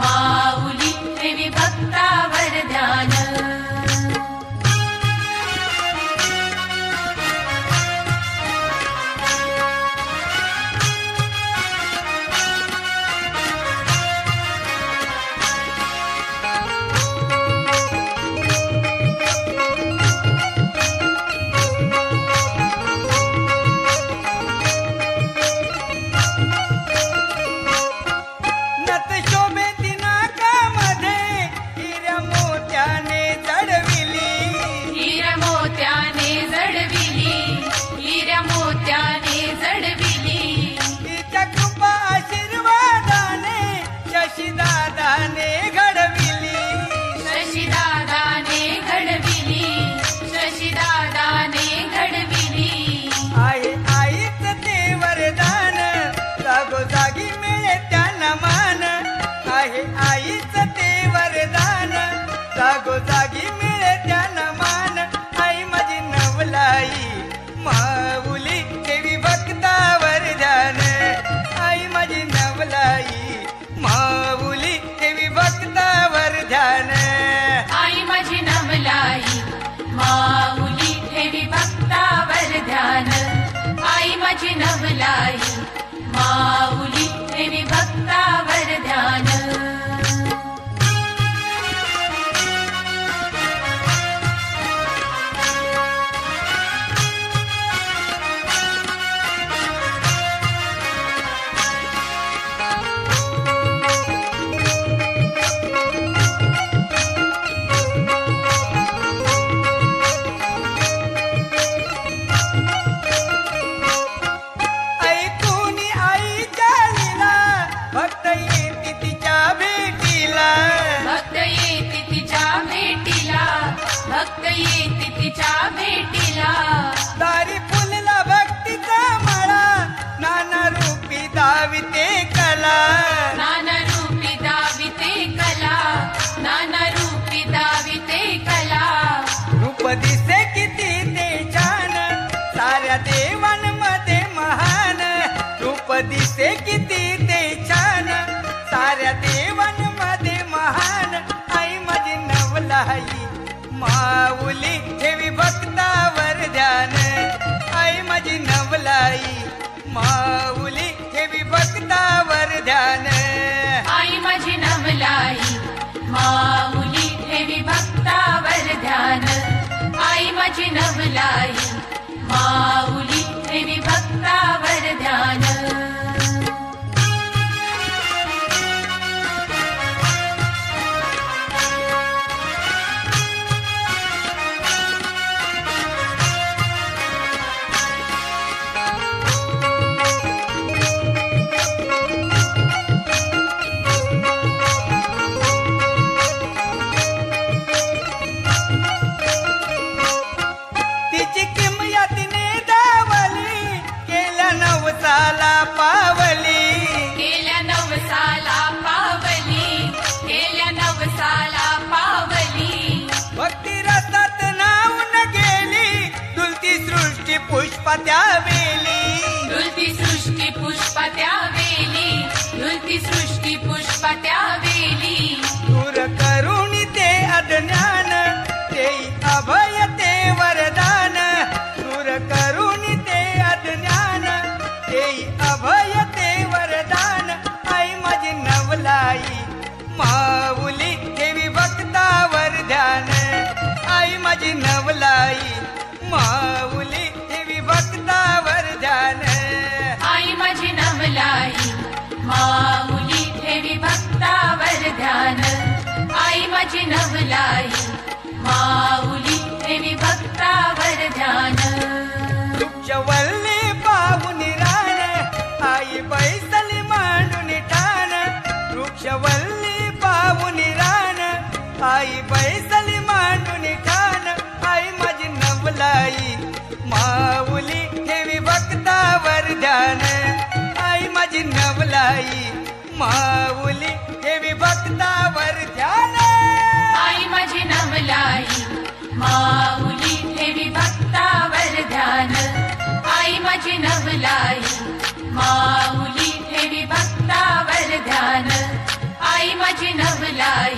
माऊली ठेवी भक्तावर ध्यान। आईच ते वरदान जागोजागी मिळे त्याला मान। आई माझी नवलाई माऊली ठेवी भक्तावर ध्यान। आई माझी नवलाई माऊली ठेवी भक्तावर ध्यान। आई माझी नवलाई माऊली ठेवी भक्तावर ध्यान। आई माझी नवलाई माऊली ठेवी भक्तावर ध्यान। भक्त येते तिच्या भेटीला दारी फुलला भक्तीचा मळा नाना रूपी दाविते कला। नाना रूपी दाविते कला नाना रूपी दाविते कला। रूप दिसे किती ते छान साऱ्या देवांमध्ये महान। रूप दिसे किती ते छान साऱ्या देवांमध्ये महान। आई माझी नवलाई माऊली ठेवी भक्तावर ध्यान। आई माझी नवलाई माऊली ठेवी भक्तावर ध्यान। आई माझी नवलाई माऊली ठेवी भक्तावर ध्यान। आई माझी नवलाई माऊली ठेवी भक्तावर ध्यान। पावली गेल्या नवसाला पावली गेल्या नवसाला पावली। भक्ती रसात नावून गेली डुलती सृष्टी पुष्प त्यावेली। डुलती सृष्टी पुष्प त्यावेली डुलती सृष्टी पुष्प त्यावेली। दूर करून ते अज्ञान ते अभय ते वरदान। दूर करून ते अज्ञान ते अभय ते वरदान। आई माझी नवलाई माऊली ठेवी भक्तावर ध्यान। आई माझी नवलाई माऊली ठेवी भक्तावर ध्यान। आई माझी नवलाई माऊली ठेवी भक्तावर ध्यान। आई माझी नवलाई माऊली ठेवी भक्तावर ध्यान। वृक्षवल्ली पाहून रान आई बैसली मांडून ठाण। वृक्षवल्ली पाहून रान आई बैसली मांडून ठाण। आई माझी नवलाई माऊली ठेवी भक्तावर ध्यान। आई माझी नवलाई माऊली ठेवी भक्तावर ध्यान। आई माझी नवलाई माऊली ठेवी भक्तावर ध्यान। आई माझी नवलाई माऊली ठेवी भक्तावर ध्यान। आई माझी नवलाई